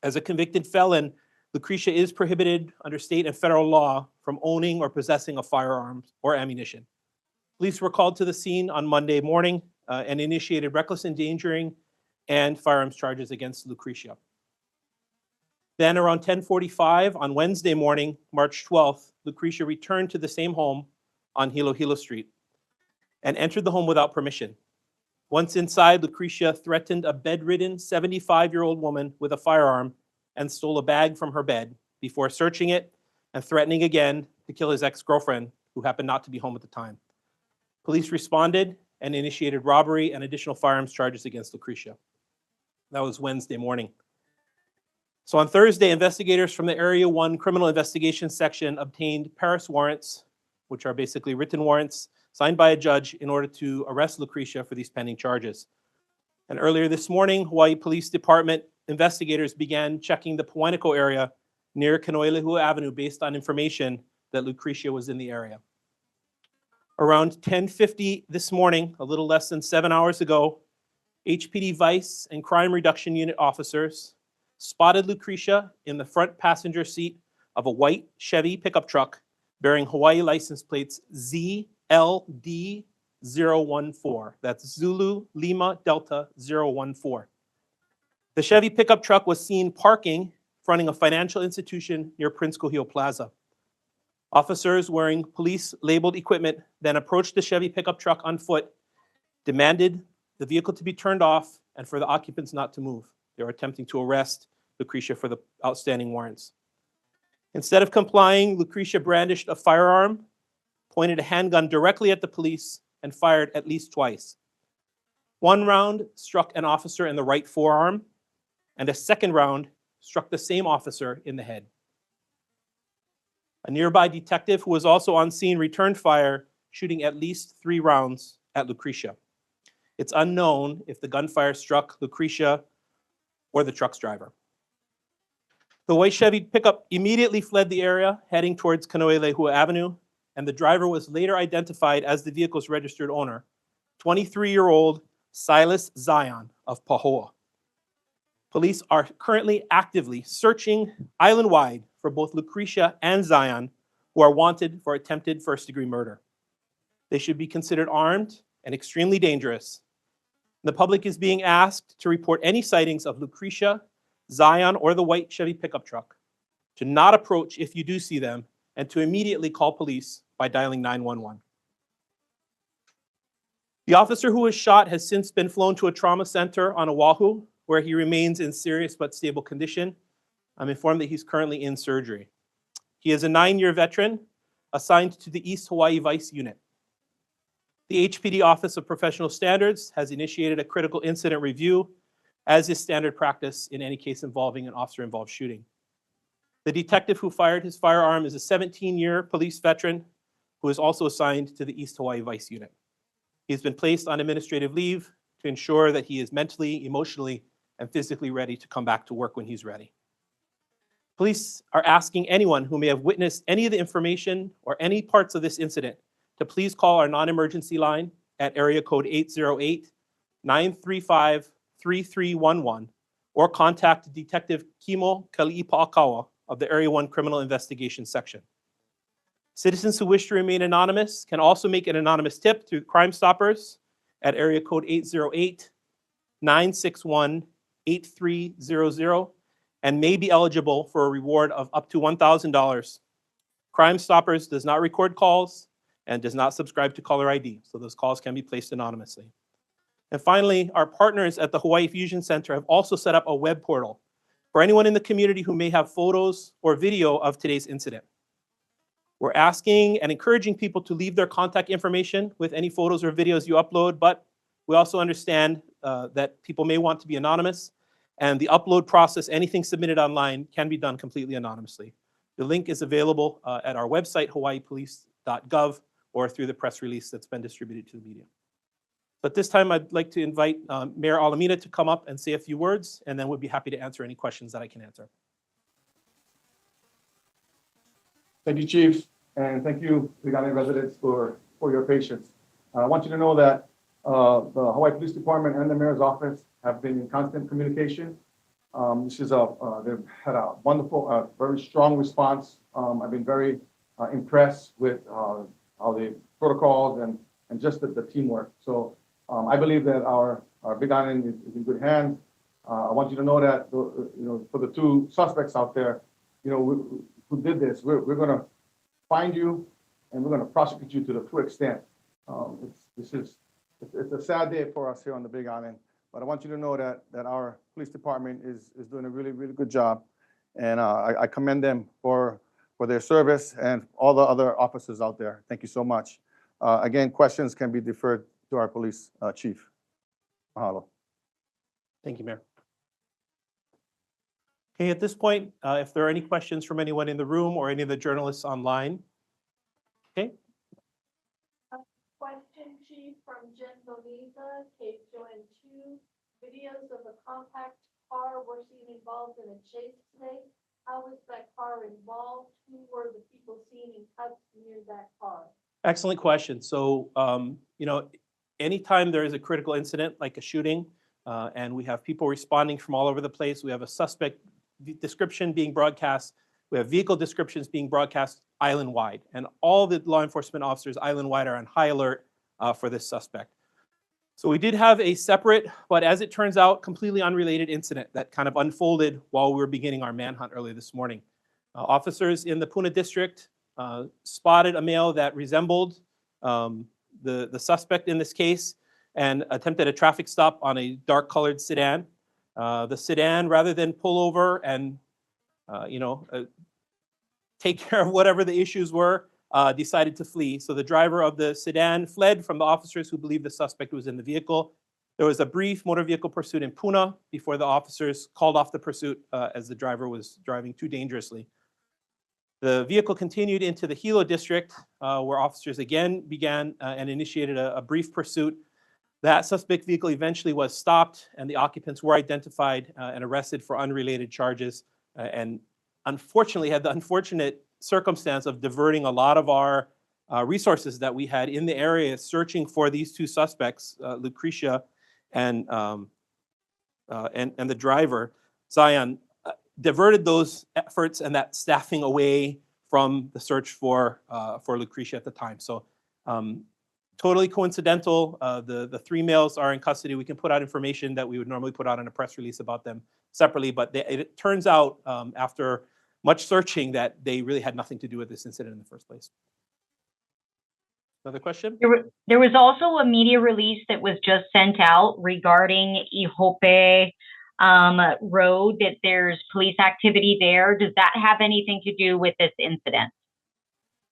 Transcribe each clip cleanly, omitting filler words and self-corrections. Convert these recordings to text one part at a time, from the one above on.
As a convicted felon, Lucretia is prohibited under state and federal law from owning or possessing a firearm or ammunition. Police were called to the scene on Monday morning and initiated reckless endangering and firearms charges against Lucretia. Then around 10:45 on Wednesday morning, March 12th, Lucretia returned to the same home on Hilo Street and entered the home without permission. Once inside, Lucretia threatened a bedridden 75-year-old woman with a firearm and stole a bag from her bed before searching it and threatening again to kill his ex-girlfriend, who happened not to be home at the time. Police responded and initiated robbery and additional firearms charges against Lucretia. That was Wednesday morning. So on Thursday, investigators from the Area 1 Criminal Investigation Section obtained Paris warrants, which are basically written warrants signed by a judge in order to arrest Lucretia for these pending charges. And earlier this morning, Hawaiʻi Police Department investigators began checking the Pawaniko area near Kaneohea Avenue based on information that Lucretia was in the area. Around 10:50 this morning, a little less than 7 hours ago, HPD Vice and Crime Reduction Unit officers spotted Lucretia in the front passenger seat of a white Chevy pickup truck bearing Hawaii license plates ZLD014. That's Zulu Lima Delta 014. The Chevy pickup truck was seen parking fronting a financial institution near Prince Kohio Plaza. Officers wearing police-labeled equipment then approached the Chevy pickup truck on foot, demanded the vehicle to be turned off and for the occupants not to move. They were attempting to arrest Lucretia for the outstanding warrants. Instead of complying, Lucretia brandished a firearm, pointed a handgun directly at the police, and fired at least twice. One round struck an officer in the right forearm, and a second round struck the same officer in the head. A nearby detective who was also on scene returned fire, shooting at least 3 rounds at Lucretia. It's unknown if the gunfire struck Lucretia or the truck's driver. The white Chevy pickup immediately fled the area, heading towards Kaneohea Avenue, and the driver was later identified as the vehicle's registered owner, 23-year-old Silas Zion of Pahoa. Police are currently actively searching island-wide for both Lucretia and Zion, who are wanted for attempted first-degree murder. They should be considered armed and extremely dangerous. The public is being asked to report any sightings of Lucretia, Zion, or the white Chevy pickup truck, to not approach if you do see them, and to immediately call police by dialing 911. The officer who was shot has since been flown to a trauma center on Oahu, where he remains in serious but stable condition. I'm informed that he's currently in surgery. He is a 9-year veteran assigned to the East Hawaii Vice Unit. The HPD Office of Professional Standards has initiated a critical incident review, as is standard practice in any case involving an officer-involved shooting. The detective who fired his firearm is a 17-year police veteran who is also assigned to the East Hawaii Vice Unit. He has been placed on administrative leave to ensure that he is mentally, emotionally, and physically ready to come back to work when he's ready. Police are asking anyone who may have witnessed any of the information or any parts of this incident to please call our non-emergency line at area code 808-935-3311 or contact Detective Kimo Kali'ipa'akawa of the Area 1 Criminal Investigation Section. Citizens who wish to remain anonymous can also make an anonymous tip through Crime Stoppers at area code 808-961-8300 and may be eligible for a reward of up to $1,000. Crime Stoppers does not record calls and does not subscribe to caller ID, so those calls can be placed anonymously. And finally, our partners at the Hawaii Fusion Center have also set up a web portal for anyone in the community who may have photos or video of today's incident. We're asking and encouraging people to leave their contact information with any photos or videos you upload, but we also understand that people may want to be anonymous, and the upload process, anything submitted online, can be done completely anonymously. The link is available at our website, hawaiipolice.gov, or through the press release that's been distributed to the media. But this time, I'd like to invite Mayor Alameda to come up and say a few words, and then we'd be happy to answer any questions that I can answer. Thank you, Chief, and thank you, Ligani residents, for your patience. I want you to know that the Hawaiʻi Police Department and the Mayor's office have been in constant communication. This is they've had a wonderful, very strong response. I've been very impressed with how the protocols and just the teamwork. So I believe that our Big Island is in good hands. I want you to know that, for the two suspects out there, who did this, we're going to find you and we're going to prosecute you to the full extent. It's a sad day for us here on the Big Island, but I want you to know that our police department is doing a really, really good job. And I commend them for their service and all the other officers out there. Thank you so much. Again, questions can be deferred to our police chief. Mahalo. Thank you, Mayor. Okay, at this point, if there are any questions from anyone in the room or any of the journalists online. Okay. Question, Chief, from Jen Bonita, KHON2. Videos of a compact car were seen involved in a chase today. How was that car involved? Who were the people seen in cuts near that car? Excellent question. So, anytime there is a critical incident like a shooting, and we have people responding from all over the place, we have a suspect description being broadcast, we have vehicle descriptions being broadcast island-wide, and all the law enforcement officers island-wide are on high alert for this suspect. So we did have a separate, but as it turns out, completely unrelated incident that kind of unfolded while we were beginning our manhunt early this morning. Officers in the Puna district spotted a male that resembled the suspect in this case and attempted a traffic stop on a dark-colored sedan. The sedan, rather than pull over and take care of whatever the issues were, decided to flee. So the driver of the sedan fled from the officers who believed the suspect was in the vehicle. There was a brief motor vehicle pursuit in Puna before the officers called off the pursuit as the driver was driving too dangerously. The vehicle continued into the Hilo district, where officers again began and initiated a brief pursuit. That suspect vehicle eventually was stopped, and the occupants were identified and arrested for unrelated charges, and unfortunately had the unfortunate circumstance of diverting a lot of our resources that we had in the area searching for these two suspects, Lucretia and the driver, Zion, diverted those efforts and that staffing away from the search for Lucretia at the time. So totally coincidental. The three males are in custody. We can put out information that we would normally put out in a press release about them separately, but it turns out after much searching that they really had nothing to do with this incident in the first place. Another question? There was also a media release that was just sent out regarding Ihope Road, that there's police activity there. Does that have anything to do with this incident?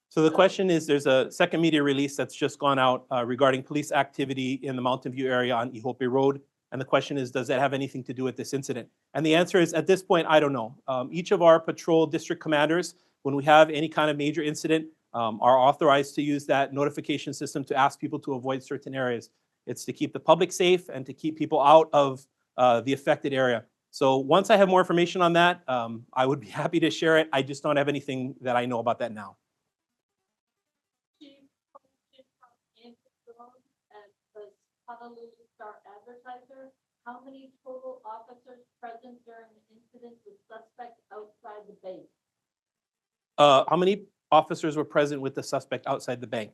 So the question is, there's a second media release that's just gone out regarding police activity in the Mountain View area on Ihope Road. And the question is, does that have anything to do with this incident? And the answer is, at this point, I don't know. Each of our patrol district commanders, when we have any kind of major incident, are authorized to use that notification system to ask people to avoid certain areas. It's to keep the public safe and to keep people out of the affected area. So once I have more information on that, I would be happy to share it. I just don't have anything that I know about that now. Honolulu Star Advertiser, how many total officers present during the incident with suspect outside the bank? How many officers were present with the suspect outside the bank?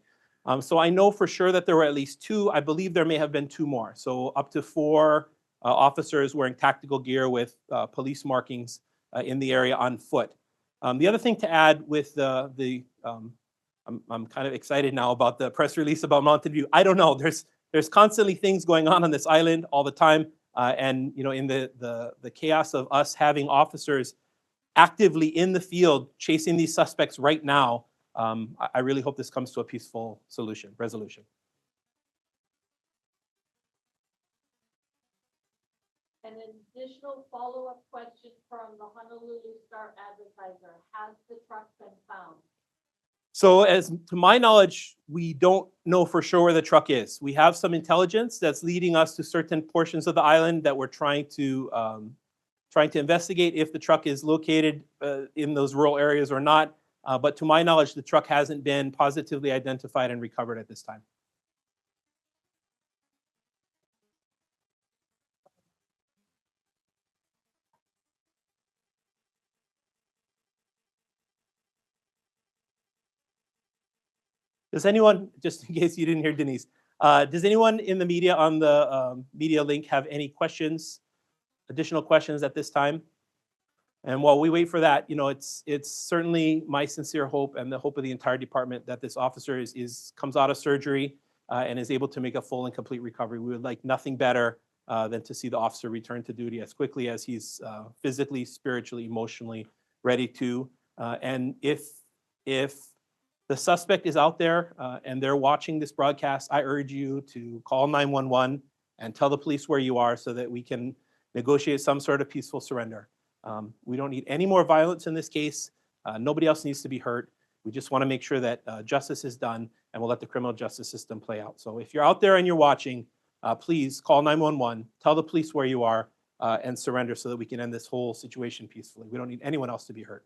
So I know for sure that there were at least two. I believe there may have been two more. So up to four officers wearing tactical gear with police markings in the area on foot. The other thing to add with I'm kind of excited now about the press release about Mountain View. I don't know. There's constantly things going on this island all the time, and in the chaos of us having officers actively in the field chasing these suspects right now, I really hope this comes to a peaceful resolution. An additional follow-up question from the Honolulu Star Advertiser: has the truck been found? So to my knowledge, we don't know for sure where the truck is. We have some intelligence that's leading us to certain portions of the island that we're trying to investigate if the truck is located in those rural areas or not. But to my knowledge, the truck hasn't been positively identified and recovered at this time. Does anyone, just in case you didn't hear Denise, does anyone in the media on the media link have any questions, additional questions at this time? And while we wait for that, you know, it's certainly my sincere hope and the hope of the entire department that this officer comes out of surgery and is able to make a full and complete recovery. We would like nothing better than to see the officer return to duty as quickly as he's physically, spiritually, emotionally ready to. And if the suspect is out there and they're watching this broadcast, I urge you to call 911 and tell the police where you are so that we can negotiate some sort of peaceful surrender. We don't need any more violence in this case. Nobody else needs to be hurt. We just want to make sure that justice is done, and we'll let the criminal justice system play out. So if you're out there and you're watching, please call 911, tell the police where you are, and surrender so that we can end this whole situation peacefully. We don't need anyone else to be hurt.